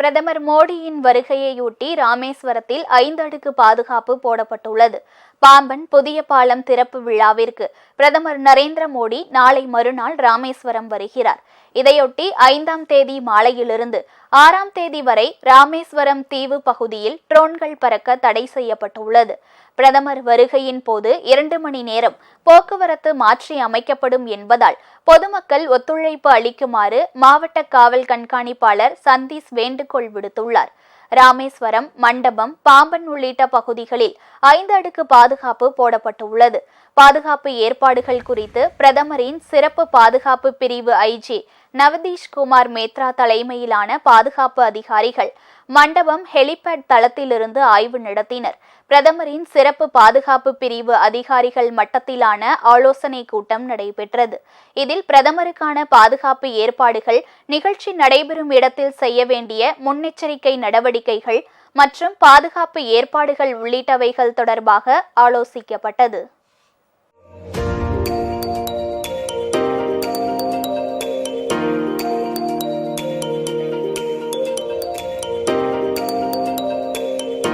பிரதமர் மோடியின் வருகையையொட்டி ராமேஸ்வரத்தில் 5 அடுக்கு பாதுகாப்பு போடப்பட்டுள்ளது. பாம்பன் புதிய பாலம் திறப்பு விழாவிற்கு பிரதமர் நரேந்திர மோடி நாளை மறுநாள் ராமேஸ்வரம் வருகிறார். இதையொட்டி 5ஆம் தேதி மாலையிலிருந்து 6ஆம் தேதி வரை ராமேஸ்வரம் தீவு பகுதியில் ட்ரோன்கள் பறக்க தடை செய்யப்பட்டுள்ளது. பிரதமர் வருகையின் போது 2 மணி நேரம் போக்குவரத்து மாற்றி அமைக்கப்படும் என்பதால் பொதுமக்கள் ஒத்துழைப்பு அளிக்குமாறு மாவட்ட காவல் கண்காணிப்பாளர் சந்தீஷ் வேண்டுகோள் விடுத்துள்ளார். ராமேஸ்வரம், மண்டபம், பாம்பன் உள்ளிட்ட பகுதிகளில் 5 அடுக்கு பாதுகாப்பு போடப்பட்டுள்ளது. பாதுகாப்பு ஏற்பாடுகள் குறித்து பிரதமரின் சிறப்பு பாதுகாப்பு பிரிவு ஐஜி நவதீஷ் குமார் மேத்ரா தலைமையிலான பாதுகாப்பு அதிகாரிகள் மண்டபம் ஹெலிபேட் தளத்திலிருந்து ஆய்வு நடத்தினர். பிரதமரின் சிறப்பு பாதுகாப்பு பிரிவு அதிகாரிகள் மட்டத்திலான ஆலோசனை கூட்டம் நடைபெற்றது. இதில் பிரதமருக்கான பாதுகாப்பு ஏற்பாடுகள், நிகழ்ச்சி நடைபெறும் இடத்தில் செய்ய வேண்டிய முன்னெச்சரிக்கை நடவடிக்கைகள் மற்றும் பாதுகாப்பு ஏற்பாடுகள் உள்ளிட்டவைகள் தொடர்பாக ஆலோசிக்கப்பட்டது.